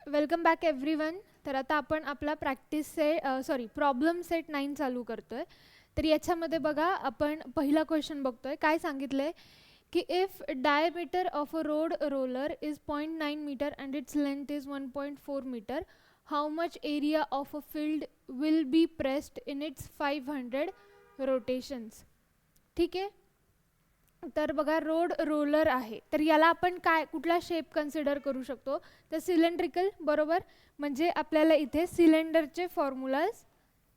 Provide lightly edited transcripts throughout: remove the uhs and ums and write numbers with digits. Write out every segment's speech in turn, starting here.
Welcome back everyone. तर आता आपण आपला प्रॉब्लेम सेट 9 चालू करतोय. तर याच्यामध्ये बघा आपण पहिला क्वेश्चन बघतोय. काय सांगितलंय की if diameter of a road roller is 0.9 metre and its length is 1.4 metre, how much area of a field will be pressed in its 500 rotations. ठीक आहे. तर बघा रोड रोलर आहे, तर याला आपण काय कुठला शेप कन्सिडर करू शकतो, तर सिलेंड्रिकल. बरोबर, म्हणजे आपल्याला इथे सिलेंडरचे फॉर्म्युलाज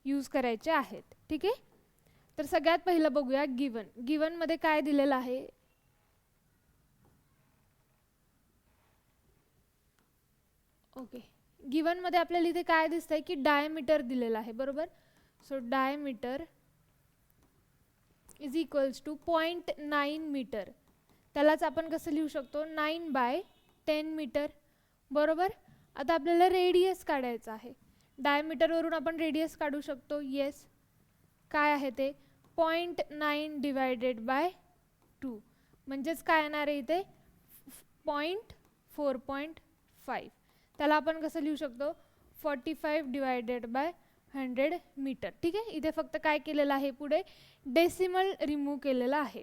यूज करायचे आहेत. ठीक आहे. तर सगळ्यात पहिलं बघूया गिवन मध्ये काय दिलेलं आहे. ओके, गिवन मध्ये आपल्याला इथे काय दिसतंय की डायमीटर दिलेला आहे. बरोबर, so diameter is equals to 0.9 metre. त्यालाच आपण कसं लिहू शकतो, 9/10 मीटर. बरोबर, आता आपल्याला रेडियस काढायचा आहे. डायमीटरवरून आपण रेडियस काढू शकतो. येस, काय आहे ते 0.9 डिवायडेड बाय 2 म्हणजेच काय येणार आहे इथे 4.5. त्याला आपण कसं लिहू शकतो 45 डिवायडेड बाय 100 मीटर. ठीक आहे. इथे फक्त काय केलेलं आहे, पुढे डेसिमल रिमूव्ह केलेला आहे.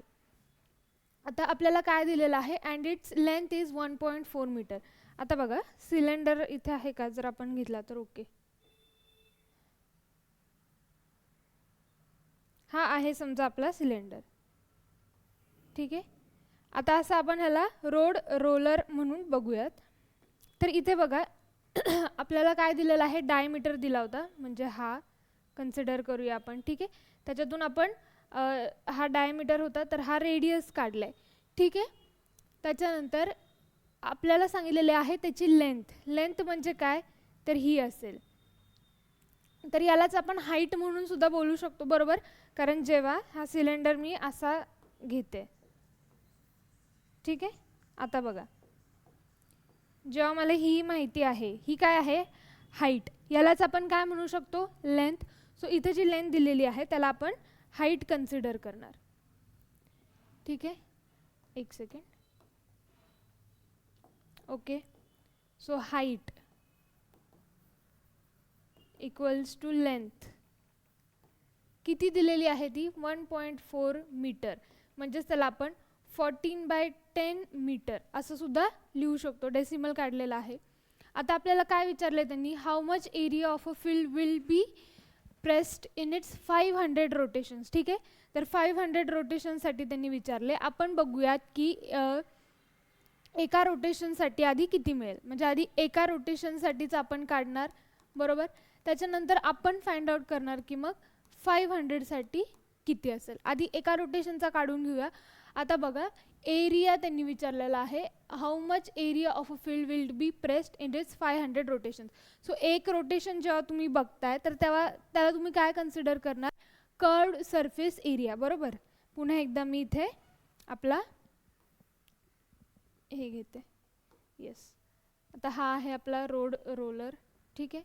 आता आपल्याला काय दिलेलं आहे, and its length is 1.4 metre. आता बघा सिलेंडर इथे आहे का, जर आपण घेतला तर ओके, हा आहे समजा आपला सिलेंडर. ठीक आहे. आता असं आपण ह्याला रोड रोलर म्हणून बघूयात. तर इथे बघा आपल्याला काय दिलेलं आहे, डायमीटर दिला होता, म्हणजे हा कन्सिडर करूया आपण. ठीक आहे. त्याच्यातून आपण हा डायमीटर होता, तर हा रेडियस काढलाय. ठीक आहे. त्याच्यानंतर आपल्याला सांगितलेले आहे त्याची लेंथ म्हणजे काय, तर ही असेल. तर यालाच आपण हाईट म्हणून सुद्धा बोलू शकतो. बरोबर, कारण जेव्हा हा सिलेंडर मी असा घेते. ठीक आहे. आता बघा जेव्हा मला ही माहिती आहे, ही काय आहे हाईट, यालाच आपण काय म्हणू शकतो लेंथ. सो इथे जी लेंथ दिलेली आहे त्याला आपण हाईट कन्सिडर करणार. ठीक आहे. एक second. Okay, so height equals to length किती दिलेली आहे ती 1.4 मीटर, म्हणजेच त्याला आपण 14/10 मीटर असं सुद्धा लिहू शकतो. डेसिमल काढलेला आहे. आता आपल्याला काय विचारले त्यांनी, how much area of a field will be pressed in its 500 rotations. ठीक आहे. तर 500 रोटेशनसाठी त्यांनी विचारले. आपण बघूयात की एका रोटेशनसाठी आधी किती मिळेल, म्हणजे आधी एका रोटेशनसाठीच आपण काढणार. बरोबर, त्याच्यानंतर आपण फाइंड आउट करणार की मग 500 साठी किती असेल. आधी एका रोटेशनचा काढून घेऊया. आता बघा एरिया त्यांनी विचारलेला आहे, how much area of a field will be pressed in its 500 rotation. So एक रोटेशन जेव्हा तुम्ही बघताय तर तेव्हा त्याला तुम्ही काय कन्सिडर करणार, कर्व्ड सरफेस एरिया. बरोबर, पुन्हा एकदा मी इथे आपला हे घेते. येस, आता हा आहे आपला रोड रोलर. ठीक आहे.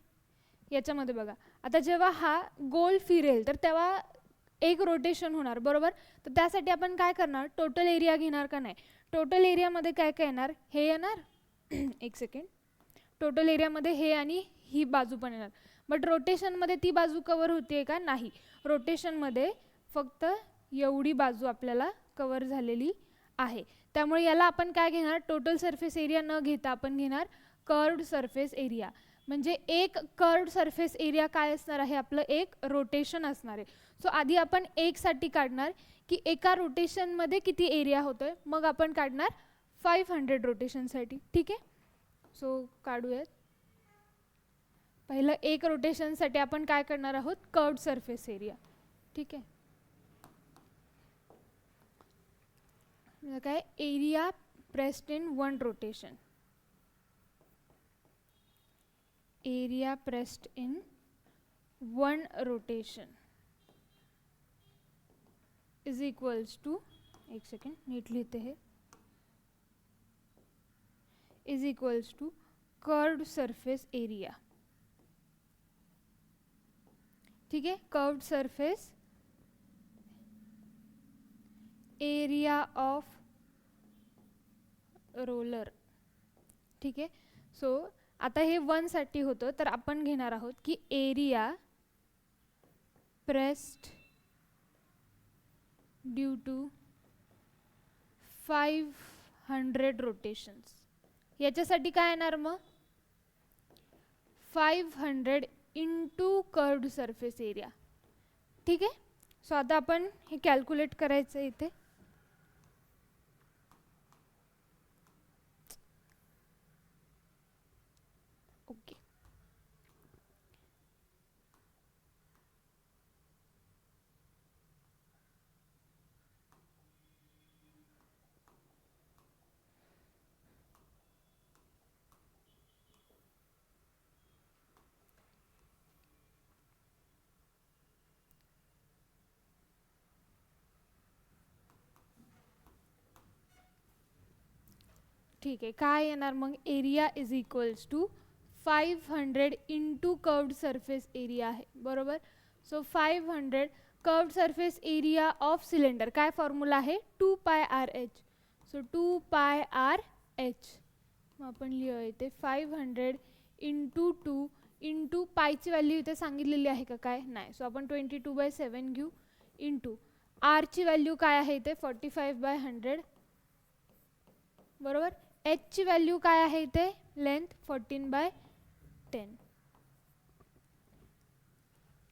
याच्यामध्ये बघा आता जेव्हा हा गोल फिरेल तर तेव्हा एक रोटेशन होणार. बरोबर, तर त्यासाठी आपण काय करणार, टोटल एरिया घेणार का नाही. टोटल एरियामध्ये काय काय येणार, हे येणार एक सेकंड, टोटल एरियामध्ये हे आणि ही बाजू पण येणार. बट रोटेशनमध्ये ती बाजू कवर होते का, नाही. रोटेशनमध्ये फक्त एवढी बाजू आपल्याला कवर झालेली आहे. त्यामुळे याला आपण काय घेणार, टोटल सरफेस एरिया न घेता आपण घेणार कर्व्ड सरफेस एरिया. म्हणजे एक कर्व्ड सरफेस एरिया काय असणार आहे, आपलं एक रोटेशन असणार आहे. सो आधी आपण एक साठी काढणार की एका रोटेशनमध्ये किती एरिया होतोय, मग आपण काढणार 500 रोटेशनसाठी. ठीक आहे. सो काढूयात. पहिलं एक रोटेशनसाठी आपण काय करणार आहोत, कर्व्ड सरफेस एरिया. ठीक आहे. काय area pressed in 1 rotation, area pressed in 1 rotation is equals to, एक सेकंड नीट लिहिते हे, is equals to curved surface area. ठीक आहे. Curved surface area of roller. ठीक आहे. सो आता हे 1 साठी होतं, तर आपण घेणार आहोत की area pressed due to 500 rotations. याच्यासाठी काय येणार मग 500 इंटू कर्व्ड सरफेस एरिया. ठीक आहे. सो आता आपण हे कॅल्क्युलेट करायचं इथे. ओके. ठीक आहे. काय येणार मग area is equals to 500 into curved surface area आहे बरोबर. So 500 curved surface area of cylinder काय फॉर्म्युला आहे 2 पाय आर एच. सो 2 पाय आर एच. मग आपण लिहूया इथे 500 इंटू 2 इंटू पायची व्हॅल्यू इथे सांगितलेली आहे का काय नाही. सो आपण 22/7 घेऊ इंटू आरची व्हॅल्यू काय आहे इथे 45/100 बरोबर. एच ची व्हॅल्यू काय आहे इथे लेंथ 14/10.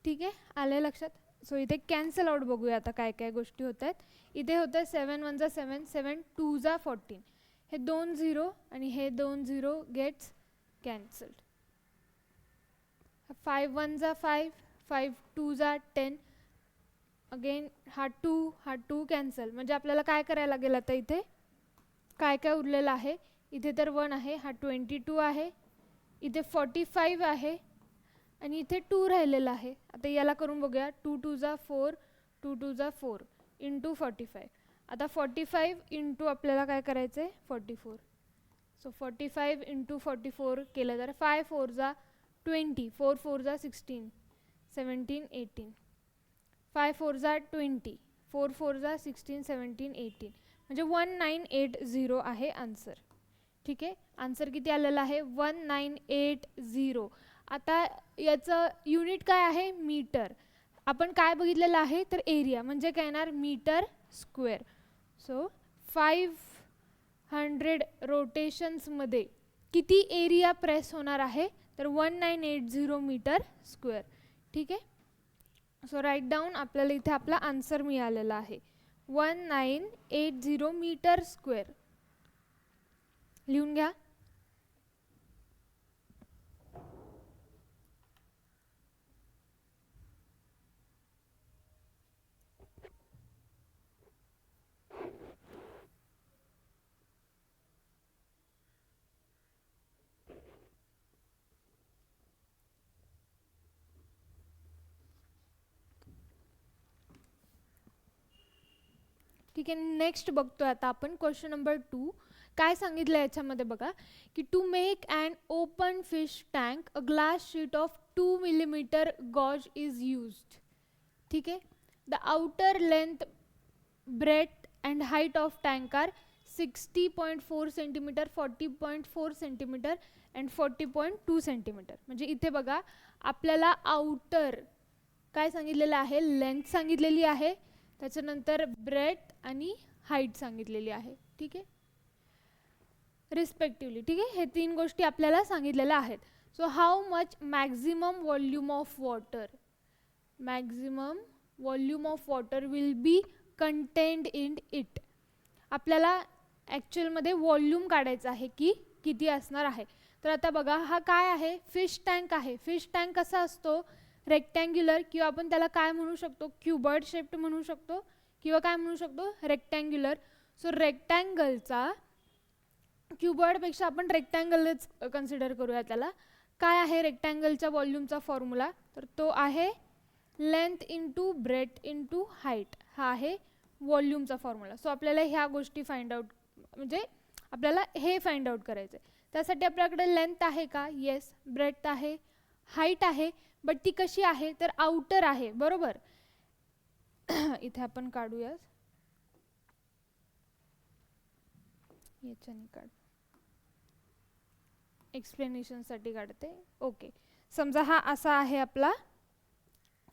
ठीक आहे. आलं लक्षात. सो इथे कॅन्सल आउट बघूया आता काय काय गोष्टी होत आहेत. इथे होतं 7 1 7 7 2 14. हे 2 0 आणि हे 2 0 गेट्स कॅन्सल्ड. 5 1 5 5 2 10. अगेन हा 2 कॅन्सल. म्हणजे आपल्याला काय करायला लागेल आता इथे काय काय उरलेलं आहे. इथे तर 1 आहे, हा 22 आहे, इथे 45 आहे आणि इथे 2 राहिलेला आहे. आता याला करून बघूया. 2 2 4 2 2 4 इंटू 45. आता 45 इंटू आपल्याला काय करायचं आहे 44. सो 45 इंटू 44 केलं तर 5 4 20 4 4 16 17 18. 5 4 20 4 4 16 17 18. म्हणजे 1980 आहे आन्सर. ठीक आहे. आन्सर किती आलेला आहे 1980. आता याचं युनिट काय आहे मीटर. आपण काय बघितलेलं आहे तर एरिया म्हणजे काय येणार मीटर स्क्वेअर. सो 500 रोटेशन्समध्ये किती एरिया प्रेस होणार आहे तर 1980 मीटर स्क्वेअर. ठीक आहे. So write down. आपल्याला इथे आपला आन्सर मिळालेला आहे 1980 मीटर स्क्वेअर. लिहून घ्या. ठीक आहे. नेक्स्ट बघतोय आता आपण क्वेश्चन नंबर 2. काय सांगितलं याच्यामध्ये बघा की to make and open fish tank a glass sheet of 2 millimetre gauge is used. ठीक आहे. The outer length breadth and height of tank are 60.4 centimetre 40.4 centimetre and 40.2 centimetre. म्हणजे इथे बघा आपल्याला आउटर काय सांगितलेलं आहे लेंथ सांगितलेली आहे, त्याच्यानंतर ब्रेथ आणि हाईट सांगितलेली आहे. ठीक आहे रिस्पेक्टिवली. ठीक आहे. हे 3 गोष्टी आपल्याला सांगितलेल्या आहेत. So how much maximum volume of water will be contained in it. आपल्याला ॲक्च्युअलमध्ये व्हॉल्यूम काढायचं आहे की किती असणार आहे. तर आता बघा हा काय आहे फिश टँक आहे. फिश टँक कसा असतो रेक्टँग्युलर किंवा आपण त्याला काय म्हणू शकतो क्युबॉइड शेप्ड म्हणू शकतो किंवा काय म्हणू शकतो रेक्टँग्युलर. सो रेक्टँगलचा क्युबॉइडपेक्षा आपण रेक्टँगलच कन्सिडर करूया त्याला. काय आहे रेक्टँगलच्या व्हॉल्यूमचा फॉर्म्युला तर तो आहे length into breadth into height. हा आहे व्हॉल्यूमचा फॉर्म्युला. सो आपल्याला ह्या गोष्टी फाइंड आउट म्हणजे आपल्याला हे फाइंड आउट करायचं आहे. त्यासाठी आपल्याकडे लेंथ आहे का येस, ब्रेथ आहे, हाईट आहे, बट ती कशी आहे तर आउटर आहे बरोबर. इथे आपण काढूया याच्याने काढू. एक्सप्लेनेशनसाठी काढते. ओके, समजा हा असा आहे आपला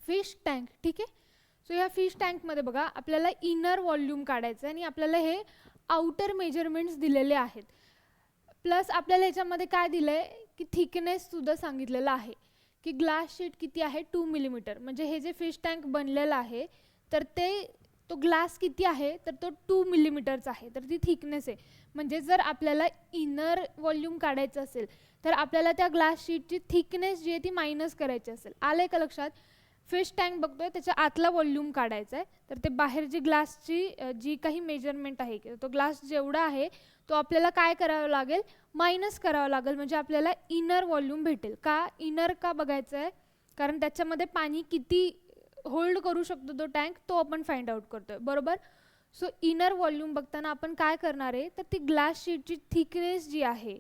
फिश टँक. ठीक आहे. सो ह्या फिश टँकमध्ये बघा आपल्याला इनर वॉल्यूम काढायचं आहे आणि आपल्याला हे आउटर मेजरमेंट्स दिलेले आहेत. प्लस आपल्याला ह्याच्यामध्ये काय दिलं आहे की थिकनेससुद्धा सांगितलेलं आहे की ग्लास शीट किती आहे 2 मिलीमीटर. म्हणजे हे जे फिश टँक बनलेलं आहे तर तो ग्लास किती आहे तर तो 2 मिलीमीटरचा आहे. तर ती थिकनेस आहे. म्हणजे जर आपल्याला इनर वॉल्यूम काढायचं असेल तर आपल्याला त्या ग्लास शीटची थिकनेस जी आहे ती मायनस करायची असेल. आलं आहे का लक्षात? फिश टँक बघतोय त्याच्या आतला वॉल्यूम काढायचा आहे तर ते बाहेरची ग्लासची जी काही मेजरमेंट आहे की तो ग्लास जेवढा आहे तो आपल्याला काय करावं लागेल मायनस करावं लागेल. म्हणजे आपल्याला इनर वॉल्यूम भेटेल. का इनर का बघायचं आहे? कारण त्याच्यामध्ये पाणी किती होल्ड करू शकतो तो टँक तो आपण फाइंड आउट करतोय. बरोबर. सो इनर वॉल्यूम बघताना आपण काय करणार आहे तर ती ग्लास शीटची थिकनेस जी आहे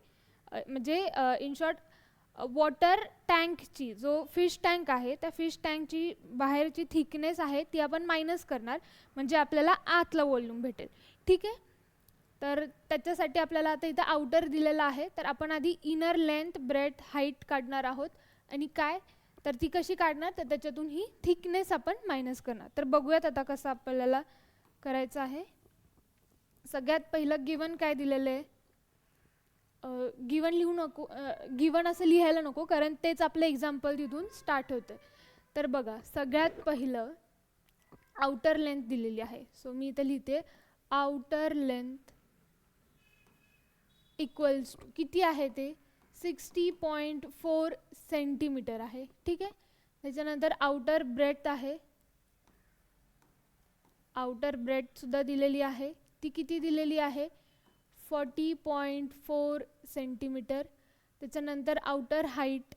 म्हणजे इन शॉर्ट वॉटर टँकची जो फिश टँक आहे त्या फिश टँकची बाहेरची थिकनेस आहे ती आपण मायनस करणार. म्हणजे आपल्याला आतला वॉल्यूम भेटेल. ठीक आहे. तर त्याच्यासाठी आपल्याला आता इथं आउटर दिलेला आहे तर आपण आधी इनर लेंथ ब्रेथ हाईट काढणार आहोत. आणि काय तर ती कशी काढणार तर त्याच्यातून ही थिकनेस आपण मायनस करणार. तर बघूयात आता कसं आपल्याला करायचं आहे. सगळ्यात पहिलं गिवन काय दिलेलं आहे. गिवन लिहू नको, गिवन असं लिहायला नको कारण तेच आपलं एक्झाम्पल तिथून स्टार्ट होतं. तर बघा सगळ्यात पहिलं आउटर लेंथ दिलेली आहे. सो मी इथं लिहिते आउटर लेंथ इक्वल्स टू किती आहे ते 60.4 सेंटीमीटर आहे. ठीक आहे. त्याच्यानंतर आउटर ब्रेथ आहे. आउटर ब्रेथसुद्धा दिलेली आहे. ती किती दिलेली आहे 40.4 सेंटीमीटर. त्याच्यानंतर आउटर हाईट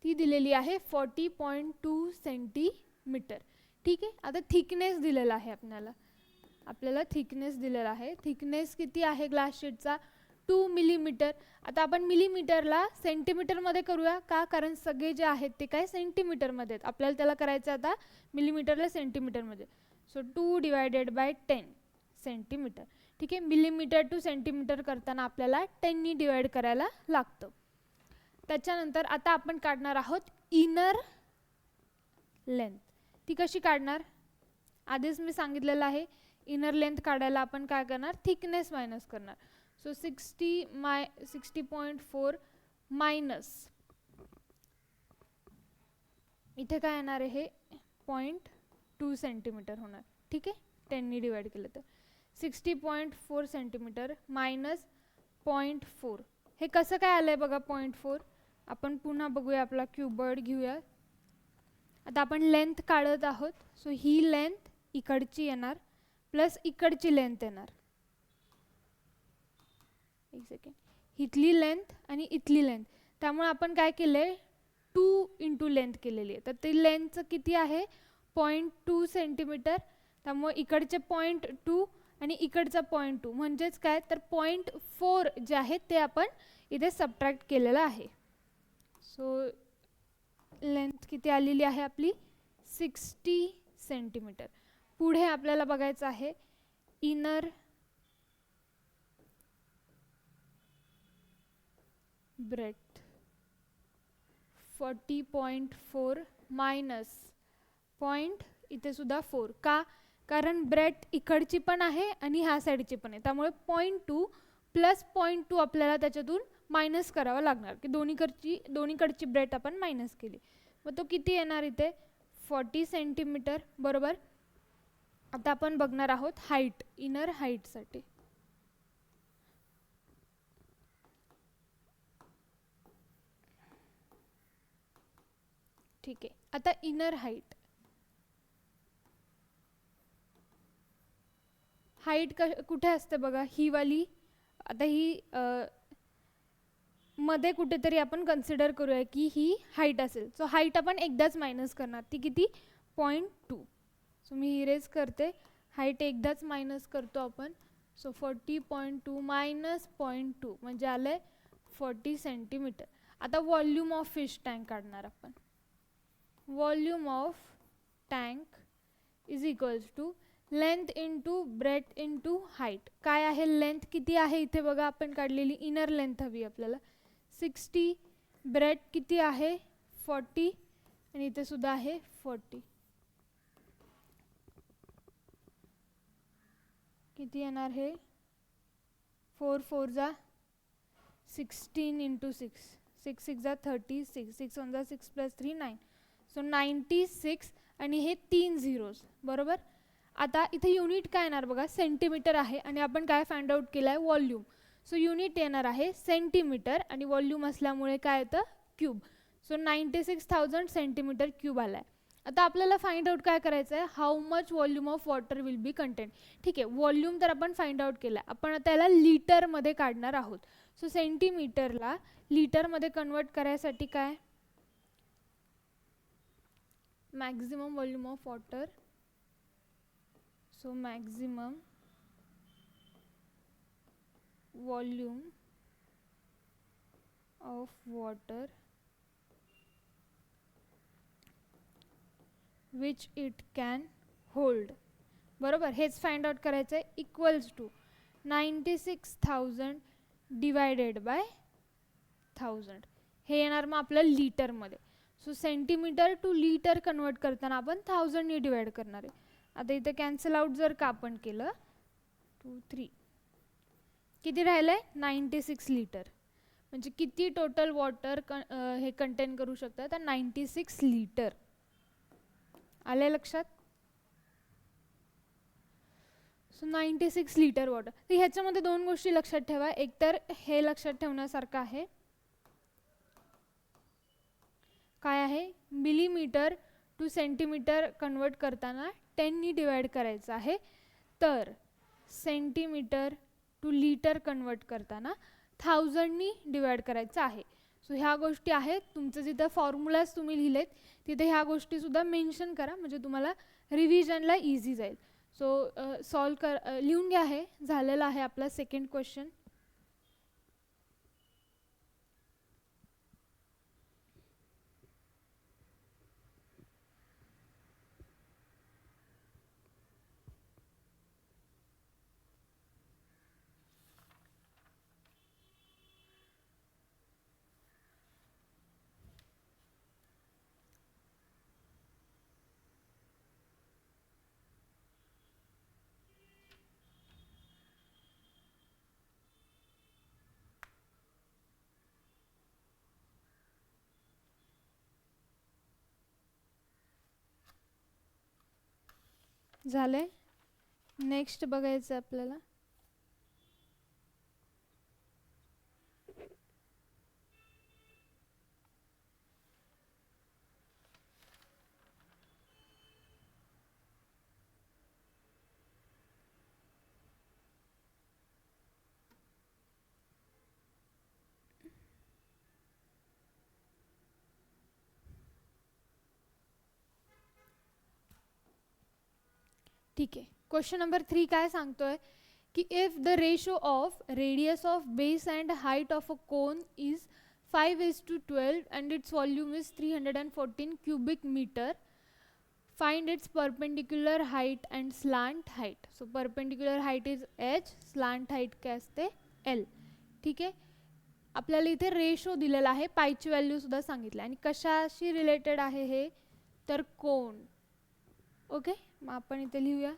ती दिलेली आहे 40.2 सेंटीमीटर. ठीक आहे. आता थिकनेस दिलेला आहे आपल्याला थिकनेस दिलेला आहे. थिकनेस किती आहे ग्लास शीटचा 2 मिलीमीटर. आता आपण मिलीमीटरला सेंटीमीटरमध्ये करूया का कारण सगळे जे आहेत ते काय सेंटीमीटरमध्ये आहेत. आपल्याला त्याला करायचं आता मिलीमीटरला सेंटीमीटरमध्ये. So 2 divided by 10 centimetre. ठीक आहे. मिलीमीटर टू सेंटीमीटर करताना आपल्याला 10नी डिवाइड करायला लागतं. त्याच्यानंतर आता आपण काढणार आहोत इनर लेंथ. ती कशी काढणार आधीच मी सांगितलेलं आहे. इनर लेंथ काढायला आपण काय करणार थिकनेस मायनस करणार. सो 60.4 मायनस इथे काय येणार आहे 0.2 सेंटीमीटर होणार. ठीक आहे. 10नी डिवाइड केलं तर 60.4 सेंटीमीटर मायनस 0.4. हे कसं काय आलं आहे बघा 0.4. आपण पुन्हा बघूया आपला क्यूबॉइड घेऊया. आता आपण लेंथ काढत आहोत. सो ही लेंथ इकडची येणार प्लस इकडची लेंथ येणार. एक सेकंड. इथली लेंथ आणि इथली लेंथ. त्यामुळे आपण काय केलं आहे 2 इंटू लेंथ केलेली आहे. तर ती लेंथचं किती आहे 0.2 सेंटीमीटर. त्यामुळे इकडचे 0.2 आणि इकडचा 0.2 म्हणजेच काय तर 0.4 जे आहे ते आपण इथे सबट्रॅक्ट केलेलं आहे. सो लेंथ किती आलेली आहे आपली 60 सेंटीमीटर. पुढे आपल्याला बघायचं आहे इनर ब्रेथ 40.4 मायनस पॉइंट इथे सुद्धा 4. का कारण ब्रेथ इकडची पण आहे आणि ह्या साईडची पण आहे. त्यामुळे 0.2 प्लस 0.2 आपल्याला त्याच्यातून मायनस करावा लागणार की दोन्हीकडची ब्रेथ आपण मायनस केली. मग तो किती येणार इथे 40 सेंटीमीटर. बरोबर. आता आपण बघणार आहोत हाईट इनर हाईटसाठी. ठीक आहे. आता इनर हाईट कुठे असते बघा ही वाली. आता ही मध्ये कुठेतरी आपण कन्सिडर करूया की ही हाईट असेल. सो हाईट आपण एकदाच मायनस करणार. ती किती 0.2. सो मी इरेज करते. हाईट एकदाच मायनस करतो आपण. सो 40.2 मायनस 0.2 म्हणजे आलं 40 सेंटीमीटर. आता वॉल्यूम ऑफ फिश टँक काढणार आपण. Volume of tank is equals to length into breadth into height. काय आहे लेंथ किती आहे इथे बघा, आपण काढलेली इनर लेंथ हवी आपल्याला 60, ब्रेथ किती आहे 40 आणि इथे सुद्धा आहे 40. किती येणार हे 4 4 जा 16 इंटू 6, 6 6 जा 36, 6 1 जा 6 प्लस 3 9. सो 96 आणि हे 3 झिरोज बरोबर. आता इथे युनिट काय येणार बघा, सेंटीमीटर आहे आणि आपण काय फाइंड आउट केलं आहे वॉल्यूम. सो युनिट येणार आहे सेंटीमीटर आणि वॉल्यूम असल्यामुळे काय येतं क्यूब. सो 96,000 सेंटीमीटर क्यूब आला आहे. आता आपल्याला फाइंड आउट काय करायचं आहे, how much volume of water will be content. ठीक आहे, वॉल्यूम तर आपण फाइंड आउट केला, आपण त्याला लिटरमध्ये काढणार आहोत. सो सेंटीमीटरला लिटरमध्ये कन्वर्ट करायसाठी काय, maximum volume of water. So maximum volume of water which it can hold. बरोबर, हेच फाइंड आउट करायचं आहे. Equals to 96,000 divided by 1000. हे येणार मग आपलं लिटरमध्ये. So centimetre to litre convert करताना आपण 1000ने डिवाइड करणार आहे. आता इथे कॅन्सल आउट जर का आपण केलं 2 3, किती राहिलं आहे 96 लिटर. म्हणजे किती टोटल वॉटर हे कंटेन करू शकतं, तर 96 लिटर. आले लक्षात. So 96 litre water. तर ह्याच्यामध्ये दोन गोष्टी लक्षात ठेवा. एक तर हे लक्षात ठेवण्यासारखं आहे, काय आहे मिलीमीटर टू सेंटीमीटर कन्वर्ट करताना 10नी डिवाइड करायचं आहे, तर सेंटीमीटर टू लिटर कन्वर्ट करताना 1000नी डिवाइड करायचं आहे. सो ह्या गोष्टी आहेत. तुमचं जिथं फॉर्म्युलाज तुम्ही लिहिलेत तिथे ह्या गोष्टीसुद्धा मेन्शन करा, म्हणजे तुम्हाला रिव्हिजनला इझी जाईल. सो लिहून घ्या. हे झालेलं आहे आपला सेकंड क्वेश्चन. झालंय. नेक्स्ट बघायचं आपल्याला. ठीक आहे, क्वेश्चन नंबर 3 काय सांगतोय की if the ratio of radius of base and height of a cone is 5:12 and its volume is 314 cubic meter, find its perpendicular height and slant height. So perpendicular height is h, slant height काय असते l. ठीक आहे, आपल्याला इथे ratio दिलेला आहे, पायची value सुद्धा सांगितलं आणि कशाशी रिलेटेड आहे हे, तर कोन. ओके, मग आपण इथे लिहूया.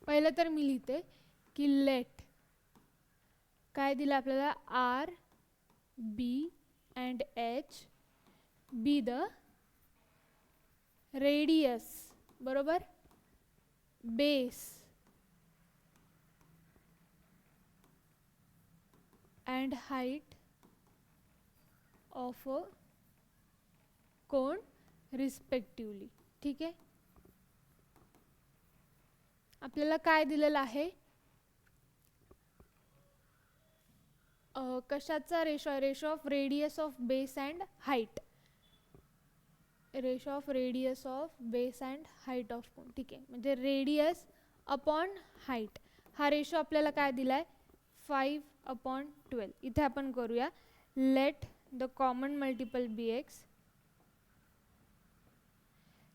पहिलं तर मी लिहिते की लेट काय दिलं आपल्याला, R be and H be the radius, बरोबर, base and height of a cone respectively. ठीक आहे, आपल्याला काय दिलेलं आहे, कशाचा रेशो आहे, ratio of radius of base and height, ratio of radius of base and height of cone. ठीक आहे, म्हणजे रेडियस अपॉन हाईट हा रेशो आपल्याला काय दिला आहे 5/12. इथे आपण करूया let the common multiple be x,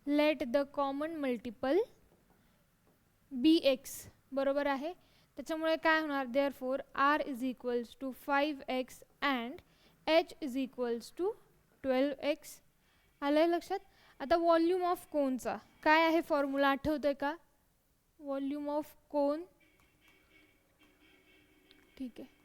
let the common multiple B X बरोबर आहे. त्याच्यामुळे काय होणार, therefore R is equals to 5x and H is equals to 12x. आलं आहे लक्षात. आता व्हॉल्यूम ऑफ कोनचा काय आहे फॉर्म्युला आठवतोय का? व्हॉल्यूम ऑफ कोन, ठीक आहे,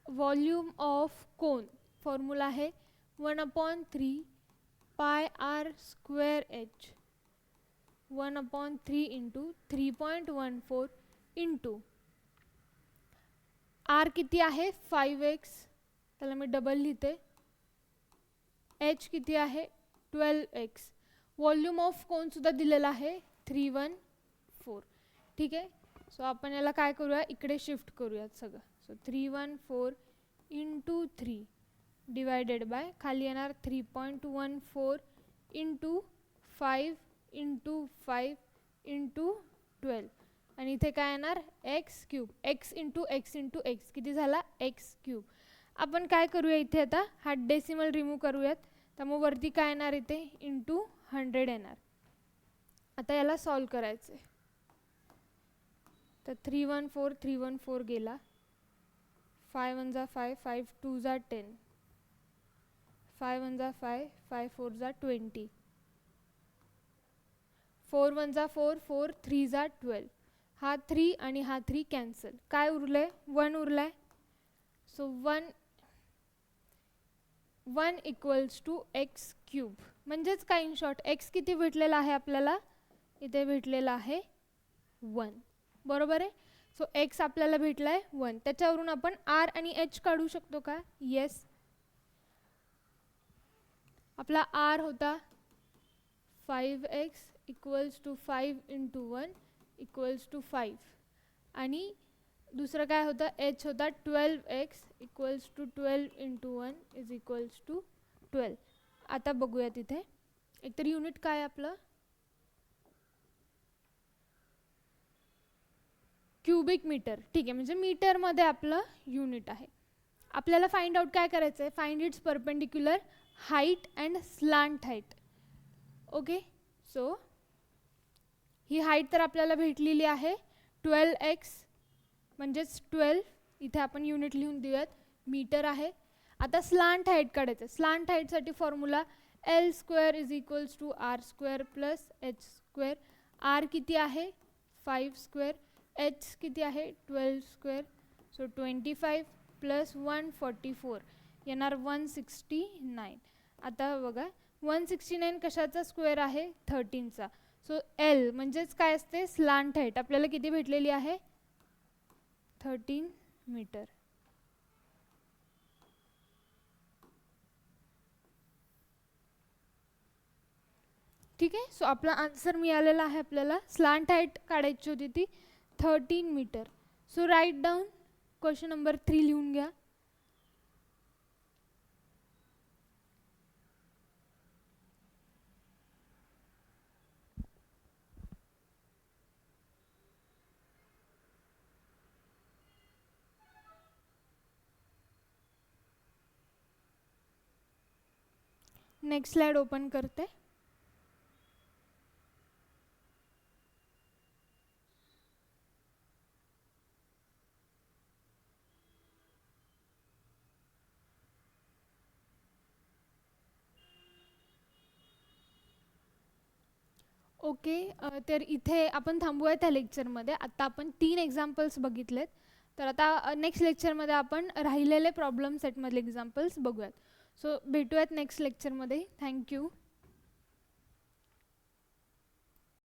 व्हॉल्यूम ऑफ कोन फॉर्म्युला आहे 1/3 pi R square H, 1/3 into 3.14 into R किती आहे 5x, त्याला मी डबल लिहिते, एच किती आहे 12x. व्हॉल्यूम ऑफ कोन सुद्धा दिलेला आहे 314. ठीक आहे. सो आपण याला काय करूया, इकडे शिफ्ट करूयात सगळं. सो 314 इंटू 3 डिवायडेड बाय खाली येणार 3.14 इंटू 5 इंटू 5 इंटू 12 आणि इथे काय येणार x cube, x into x into x किती झाला एक्स क्यूब. आपण काय करूया इथे आता हा डेसिमल रिमूव्ह करूयात, त्यामुळे वरती काय येणार इथे इंटू 100 येणार. आता याला सॉल्व करायचं आहे. तर 314 गेला, 5 1 जा 5, 5 2 जा 10, 5 1 जा 5, 5 4 जा 20, 4 1 जा 4, 4 3 जा 12. हा 3 आणि हा 3 कॅन्सल, काय उरलंय 1 उरलाय. So 1 equals to x cube. म्हणजेच काय इन शॉर्ट एक्स किती भेटलेला आहे आपल्याला, इथे भेटलेला आहे 1 बरोबर आहे. सो एक्स आपल्याला भेटलाय 1. त्याच्यावरून आपण आर आणि एच काढू शकतो का, येस. आपला आर होता 5x equals to 5 into 1 equals to 5 आणि दुसरं काय होतं एच होता 12x equals to 12 into 1 is equals to 12. आता बघूया तिथे एकतर युनिट काय आहे आपलं, क्यूबिक मीटर. ठीक आहे, म्हणजे मीटरमध्ये आपलं युनिट आहे. आपल्याला फाइंड आउट काय करायचं आहे, find its perpendicular height and slant height. Okay, so he height तर आपल्याला भेटलेली आहे 12x म्हणजेच 12, इथे आपण युनिट लिहून देऊयात, मीटर आहे. आता स्लांट हाईट काढायचं. स्लांट हाईटसाठी formula L square is equals to R square plus H square. R किती आहे 5 स्क्वेअर, एच किती आहे 12 स्क्वेअर. सो 25 प्लस 144 येणार 169. आता बघा 169 कशाचा स्क्वेअर आहे 13चा. सो एल म्हणजेच काय असते स्लांट हाईट आपल्याला किती भेटलेली आहे 13 मीटर. ठीक आहे. सो आपला आन्सर मिळालेला आहे. आपल्याला स्लांट हाईट काढायची होती ती 13 metre. So write down question number 3 लिहून घ्या. नेक्स्ट स्लाइड ओपन करते. ओके, तर इथे आपण थांबूया त्या लेक्चरमध्ये. आता आपण 3 एक्झाम्पल्स बघितलेत, तर आता नेक्स्ट लेक्चरमध्ये आपण राहिलेले प्रॉब्लेम सेटमधले एक्झाम्पल्स बघूयात. सो भेटूयात नेक्स्ट लेक्चरमध्ये. थँक्यू.